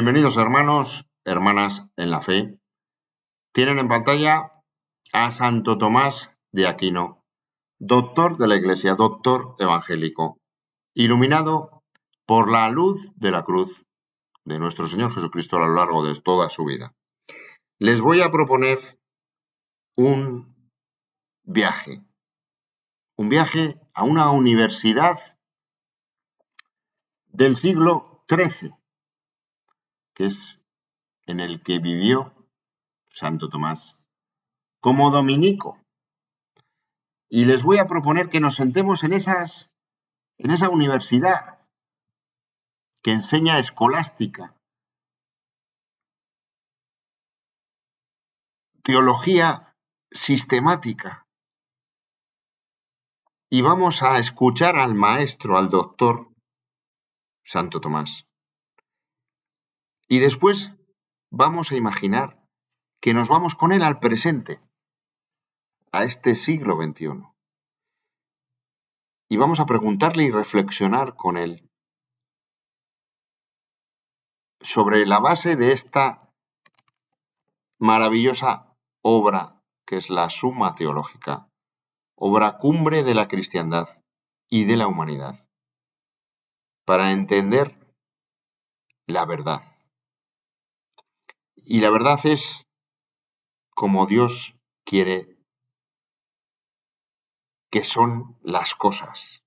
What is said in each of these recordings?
Bienvenidos hermanos, hermanas en la fe. Tienen en pantalla a Santo Tomás de Aquino, doctor de la Iglesia, doctor evangélico, iluminado por la luz de la cruz de nuestro Señor Jesucristo a lo largo de toda su vida. Les voy a proponer un viaje a una universidad del siglo XIII, que es en el que vivió Santo Tomás como dominico. Y les voy a proponer que nos sentemos en esa universidad que enseña escolástica, teología sistemática. Y vamos a escuchar al maestro, al doctor Santo Tomás. Y después vamos a imaginar que nos vamos con él al presente, a este siglo XXI. Y vamos a preguntarle y reflexionar con él sobre la base de esta maravillosa obra que es la Suma Teológica, obra cumbre de la cristiandad y de la humanidad, para entender la verdad. Y la verdad es como Dios quiere que son las cosas.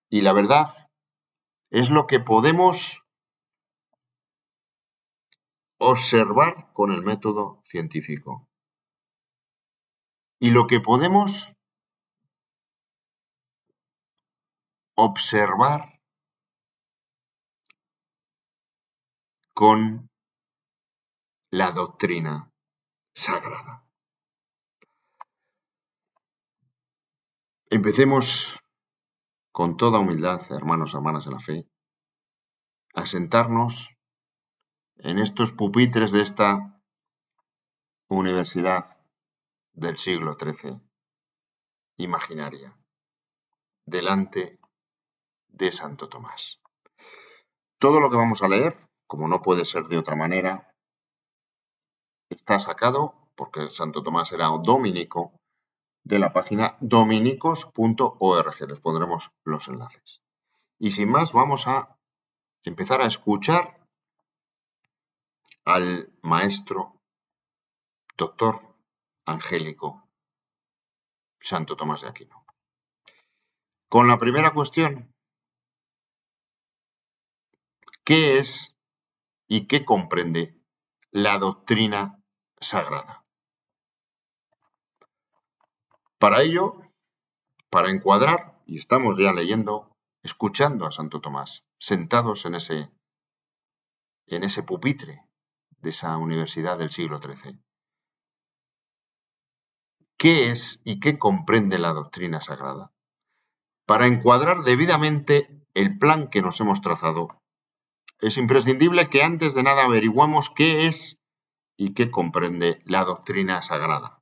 Y la verdad es lo que podemos observar con el método científico. Y lo que podemos observar con la doctrina sagrada. Empecemos con toda humildad, hermanos y hermanas en la fe, a sentarnos en estos pupitres de esta universidad del siglo XIII, imaginaria, delante de Santo Tomás. Todo lo que vamos a leer, como no puede ser de otra manera, está sacado, porque Santo Tomás era dominico, de la página dominicos.org. Les pondremos los enlaces. Y sin más, vamos a empezar a escuchar al maestro, doctor angélico, Santo Tomás de Aquino. Con la primera cuestión, ¿qué es y qué comprende la doctrina sagrada? Para ello, para encuadrar, y estamos ya leyendo, escuchando a Santo Tomás, sentados en ese pupitre de esa universidad del siglo XIII. ¿Qué es y qué comprende la doctrina sagrada? Para encuadrar debidamente el plan que nos hemos trazado, es imprescindible que antes de nada averiguemos qué es y qué comprende la doctrina sagrada.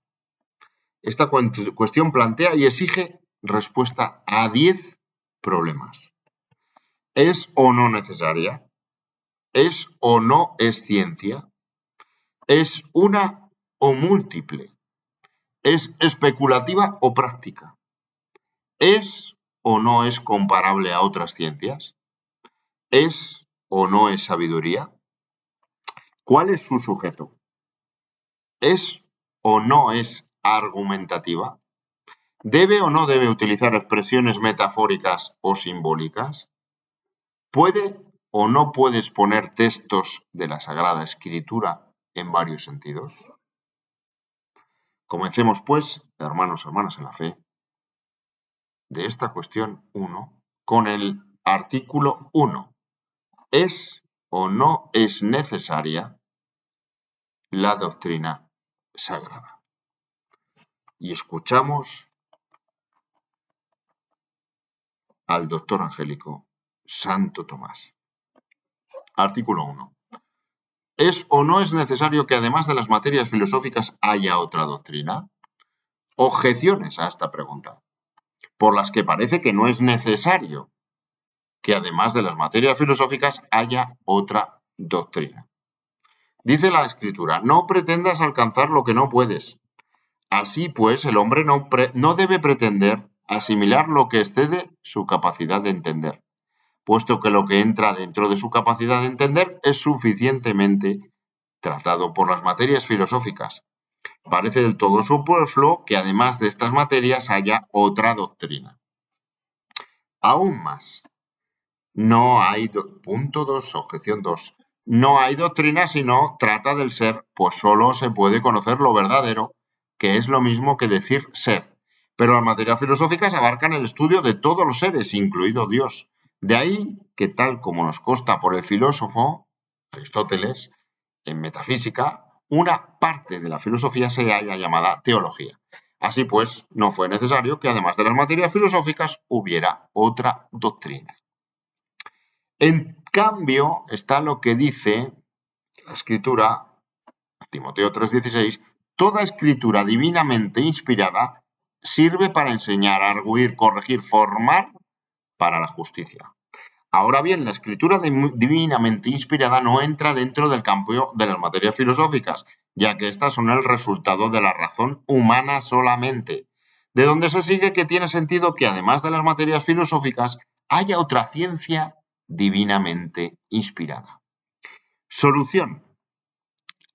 Esta cuestión plantea y exige respuesta a 10 problemas. ¿Es o no necesaria? ¿Es o no es ciencia? ¿Es una o múltiple? ¿Es especulativa o práctica? ¿Es o no es comparable a otras ciencias? ¿Es o no es sabiduría? ¿Cuál es su sujeto? ¿Es o no es argumentativa? ¿Debe o no debe utilizar expresiones metafóricas o simbólicas? ¿Puede o no puede exponer textos de la Sagrada Escritura en varios sentidos? Comencemos, pues, hermanos y hermanas en la fe, de esta cuestión 1 con el artículo 1. ¿Es o no es necesaria la doctrina sagrada? Y escuchamos al doctor angélico Santo Tomás. Artículo 1. ¿Es o no es necesario que además de las materias filosóficas haya otra doctrina? Objeciones a esta pregunta, por las que parece que no es necesario que además de las materias filosóficas haya otra doctrina. Dice la Escritura, no pretendas alcanzar lo que no puedes. Así pues, el hombre no debe pretender asimilar lo que excede su capacidad de entender, puesto que lo que entra dentro de su capacidad de entender es suficientemente tratado por las materias filosóficas. Parece del todo superfluo que además de estas materias haya otra doctrina. Aún más, no hay, punto 2, objeción 2, no hay doctrina si no trata del ser, pues solo se puede conocer lo verdadero, que es lo mismo que decir ser. Pero las materias filosóficas abarcan el estudio de todos los seres, incluido Dios. De ahí que, tal como nos consta por el filósofo Aristóteles, en metafísica, una parte de la filosofía se haya llamada teología. Así pues, no fue necesario que además de las materias filosóficas hubiera otra doctrina. En cambio, está lo que dice la Escritura, Timoteo 3:16, toda escritura divinamente inspirada sirve para enseñar, arguir, corregir, formar para la justicia. Ahora bien, la escritura divinamente inspirada no entra dentro del campo de las materias filosóficas, ya que estas son el resultado de la razón humana solamente, de donde se sigue que tiene sentido que además de las materias filosóficas haya otra ciencia divinamente inspirada. Solución.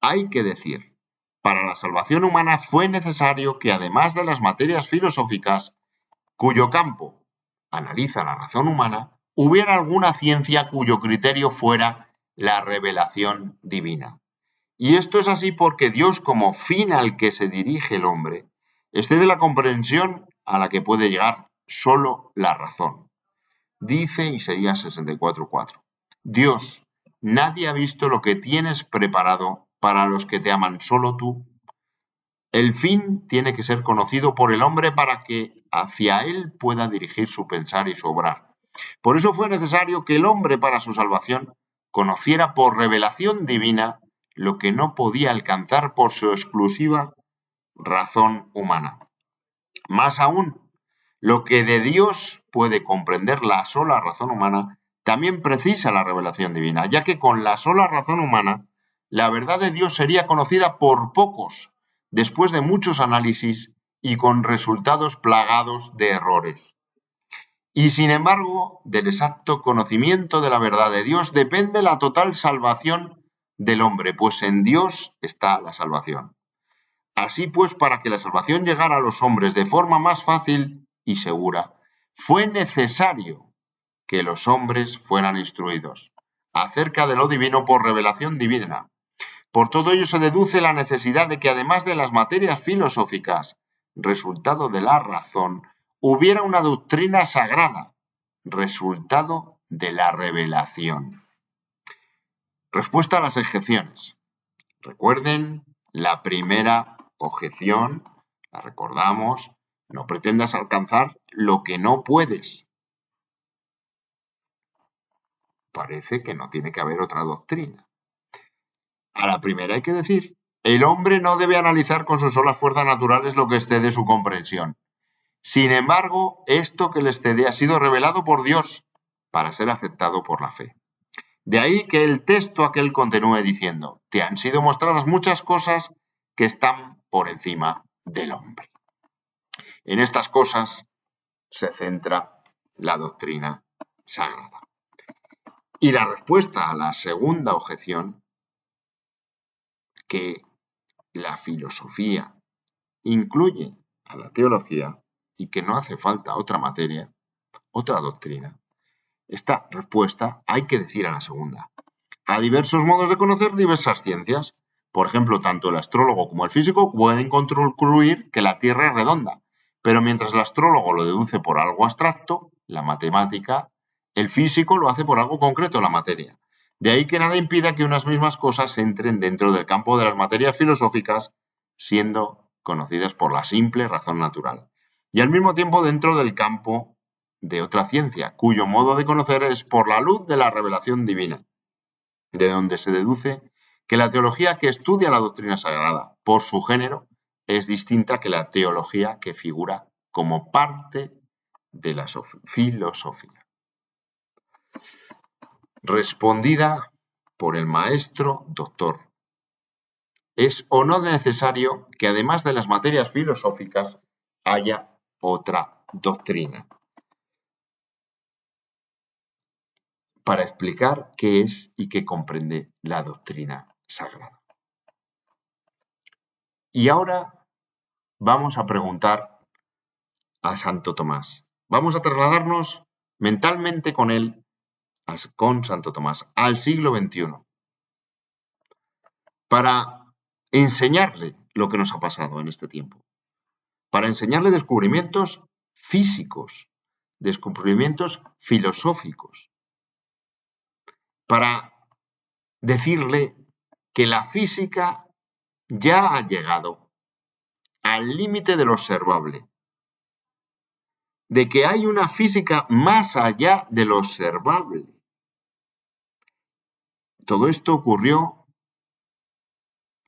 Hay que decir, para la salvación humana fue necesario que además de las materias filosóficas, cuyo campo analiza la razón humana, hubiera alguna ciencia cuyo criterio fuera la revelación divina. Y esto es así porque Dios, como fin al que se dirige el hombre, excede la comprensión a la que puede llegar solo la razón. Dice Isaías 64:4. Dios, nadie ha visto lo que tienes preparado para los que te aman, solo tú. El fin tiene que ser conocido por el hombre para que hacia él pueda dirigir su pensar y su obrar. Por eso fue necesario que el hombre, para su salvación, conociera por revelación divina lo que no podía alcanzar por su exclusiva razón humana. Más aún, lo que de Dios puede comprender la sola razón humana, también precisa la revelación divina, ya que con la sola razón humana, la verdad de Dios sería conocida por pocos, después de muchos análisis y con resultados plagados de errores. Y sin embargo, del exacto conocimiento de la verdad de Dios depende la total salvación del hombre, pues en Dios está la salvación. Así pues, para que la salvación llegara a los hombres de forma más fácil y segura, fue necesario que los hombres fueran instruidos acerca de lo divino por revelación divina. Por todo ello se deduce la necesidad de que además de las materias filosóficas, resultado de la razón, hubiera una doctrina sagrada, resultado de la revelación. Respuesta a las objeciones. Recuerden la primera objeción, la recordamos, no pretendas alcanzar lo que no puedes. Parece que no tiene que haber otra doctrina. A la primera hay que decir, el hombre no debe analizar con sus solas fuerzas naturales lo que excede su comprensión. Sin embargo, esto que le excede ha sido revelado por Dios para ser aceptado por la fe. De ahí que el texto aquel continúe diciendo, te han sido mostradas muchas cosas que están por encima del hombre. En estas cosas se centra la doctrina sagrada. Y la respuesta a la segunda objeción, que la filosofía incluye a la teología y que no hace falta otra materia, otra doctrina, esta respuesta hay que decir a la segunda. A diversos modos de conocer diversas ciencias. Por ejemplo, tanto el astrólogo como el físico pueden concluir que la Tierra es redonda, pero mientras el astrólogo lo deduce por algo abstracto, la matemática, el físico lo hace por algo concreto, la materia. De ahí que nada impida que unas mismas cosas entren dentro del campo de las materias filosóficas, siendo conocidas por la simple razón natural, y al mismo tiempo dentro del campo de otra ciencia, cuyo modo de conocer es por la luz de la revelación divina, de donde se deduce que la teología que estudia la doctrina sagrada por su género es distinta que la teología que figura como parte de la filosofía. respondida por el maestro doctor. ¿Es o no necesario que además de las materias filosóficas haya otra doctrina para explicar qué es y qué comprende la doctrina sagrada? Y ahora vamos a preguntar a Santo Tomás. Vamos a trasladarnos mentalmente con él, con Santo Tomás, al siglo XXI, para enseñarle lo que nos ha pasado en este tiempo, para enseñarle descubrimientos físicos, descubrimientos filosóficos, para decirle que la física ya ha llegado al límite de lo observable, de que hay una física más allá de lo observable. Todo esto ocurrió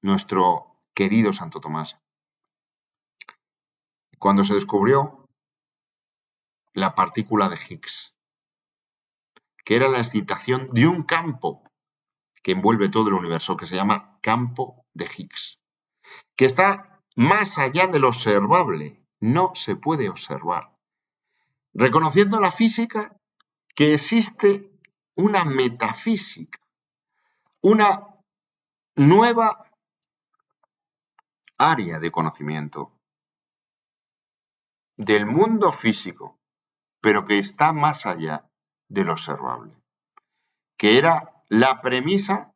nuestro querido Santo Tomás cuando se descubrió la partícula de Higgs, que era la excitación de un campo que envuelve todo el universo, que se llama campo de Higgs, que está más allá de lo observable, no se puede observar. Reconociendo la física que existe una metafísica, una nueva área de conocimiento del mundo físico, pero que está más allá de lo observable, que era la premisa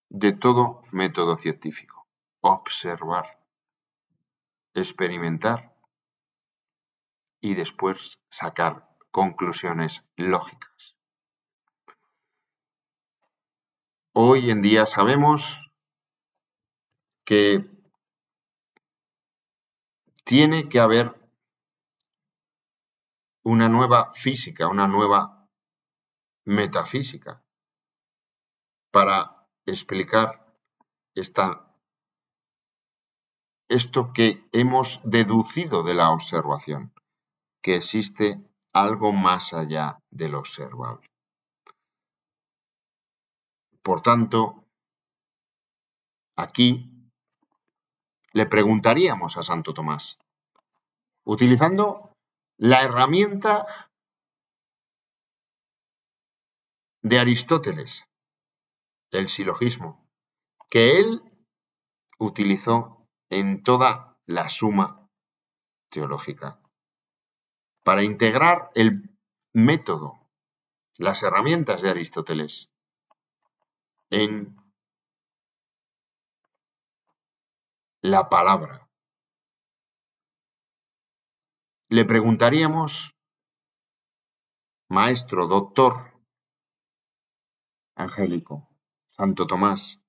de todo método científico: observar, experimentar y después sacar conclusiones lógicas. Hoy en día sabemos que tiene que haber una nueva física, una nueva metafísica para explicar esto que hemos deducido de la observación, que existe algo más allá de lo observable. Por tanto, aquí le preguntaríamos a Santo Tomás, utilizando la herramienta de Aristóteles, el silogismo, que él utilizó en toda la Suma Teológica, para integrar el método, las herramientas de Aristóteles en la palabra. Le preguntaríamos, maestro, doctor, angélico, Santo Tomás,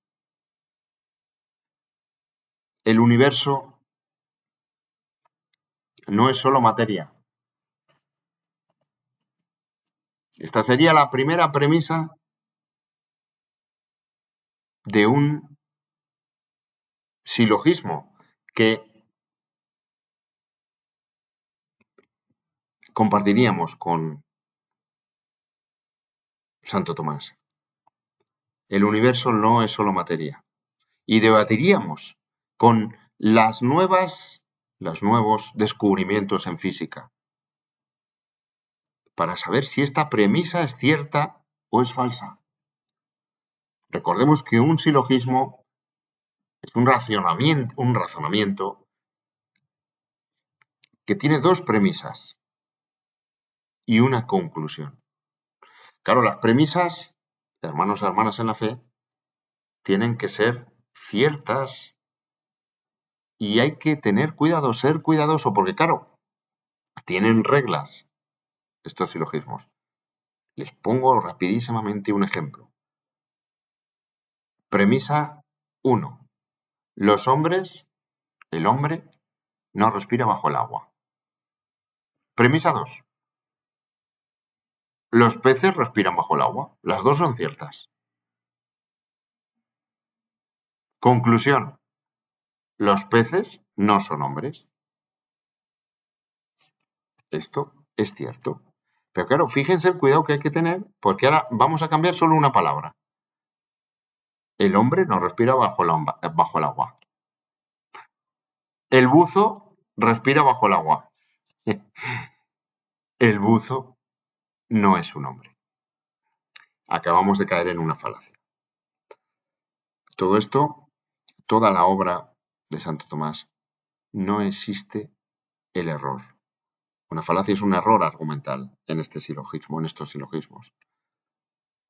el universo no es solo materia. Esta sería la primera premisa de un silogismo que compartiríamos con Santo Tomás. El universo no es solo materia. Y debatiríamos con los nuevos descubrimientos en física para saber si esta premisa es cierta o es falsa. Recordemos que un silogismo es un razonamiento que tiene dos premisas y una conclusión. Claro, las premisas, hermanos y hermanas en la fe, tienen que ser ciertas y hay que tener cuidado, ser cuidadoso, porque claro, tienen reglas estos silogismos. Les pongo rapidísimamente un ejemplo. Premisa 1. El hombre, no respira bajo el agua. Premisa 2. Los peces respiran bajo el agua. Las dos son ciertas. Conclusión. Los peces no son hombres. Esto es cierto. Pero claro, fíjense el cuidado que hay que tener, porque ahora vamos a cambiar solo una palabra. El hombre no respira bajo el agua. El buzo respira bajo el agua. El buzo no es un hombre. Acabamos de caer en una falacia. Todo esto, toda la obra de Santo Tomás, no existe el error. Una falacia es un error argumental en este silogismo, en estos silogismos,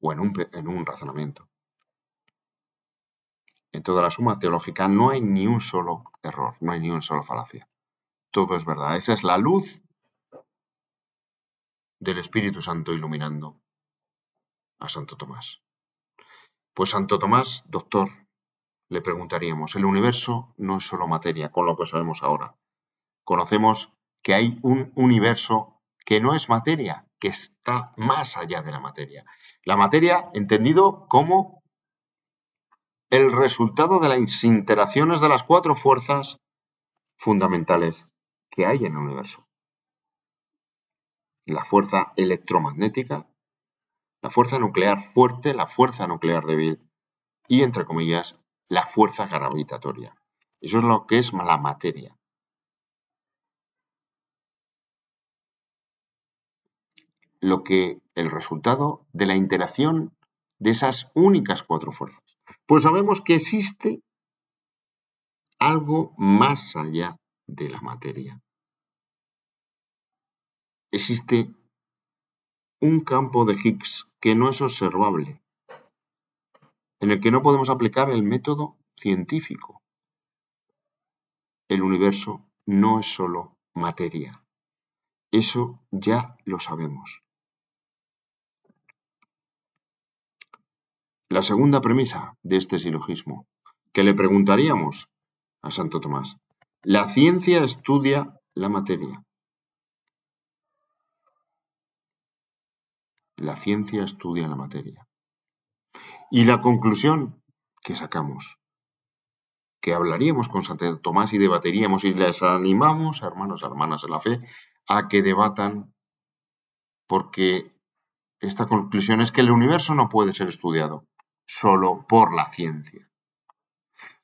o en un razonamiento. En toda la suma teológica no hay ni un solo error, no hay ni una sola falacia. Todo es verdad. Esa es la luz del Espíritu Santo iluminando a Santo Tomás. Pues Santo Tomás, doctor, le preguntaríamos, el universo no es solo materia, con lo que sabemos ahora. Conocemos que hay un universo que no es materia, que está más allá de la materia. La materia, entendido como el resultado de las interacciones de las 4 fuerzas fundamentales que hay en el universo. La fuerza electromagnética, la fuerza nuclear fuerte, la fuerza nuclear débil y, entre comillas, la fuerza gravitatoria. Eso es lo que es la materia. El resultado de la interacción de esas únicas 4 fuerzas. Pues sabemos que existe algo más allá de la materia. Existe un campo de Higgs que no es observable, en el que no podemos aplicar el método científico. El universo no es solo materia. Eso ya lo sabemos. La segunda premisa de este silogismo, que le preguntaríamos a Santo Tomás. La ciencia estudia la materia. La ciencia estudia la materia. Y la conclusión que sacamos, que hablaríamos con Santo Tomás y debatiríamos y les animamos, hermanos y hermanas en la fe, a que debatan, porque esta conclusión es que el universo no puede ser estudiado solo por la ciencia.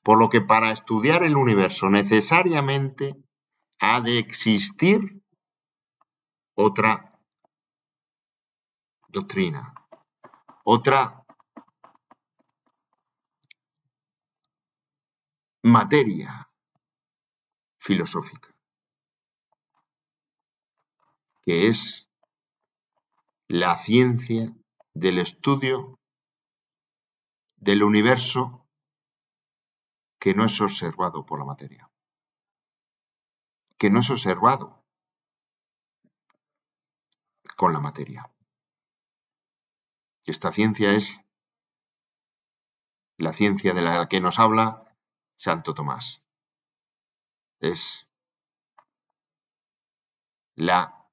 Por lo que para estudiar el universo necesariamente ha de existir otra doctrina, otra materia filosófica, que es la ciencia del estudio del universo que no es observado por la materia, que no es observado con la materia. Esta ciencia es la ciencia de la que nos habla Santo Tomás. Es la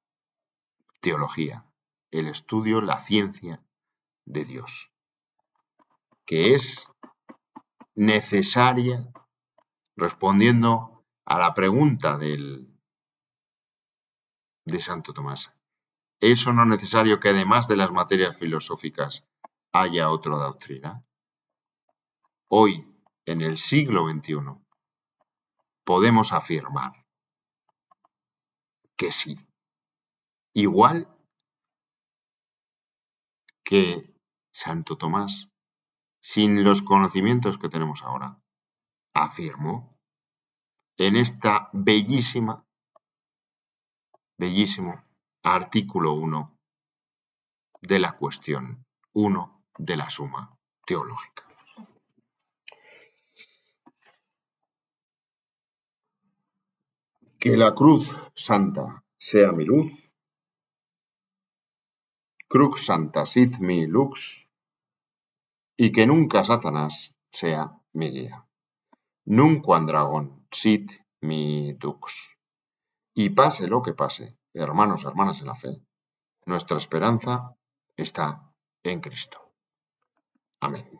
teología, el estudio, la ciencia de Dios, que es necesaria, respondiendo a la pregunta de Santo Tomás. ¿Es o no necesario que además de las materias filosóficas haya otra doctrina? Hoy, en el siglo XXI, podemos afirmar que sí. Igual que Santo Tomás, sin los conocimientos que tenemos ahora, afirmó en esta bellísimo artículo 1 de la cuestión 1 de la suma teológica. Que la cruz santa sea mi luz, crux santa sit mi lux, y que nunca Satanás sea mi guía. Nunquam dragon sit mi dux. Y pase lo que pase, hermanos, hermanas en la fe, nuestra esperanza está en Cristo. Amén.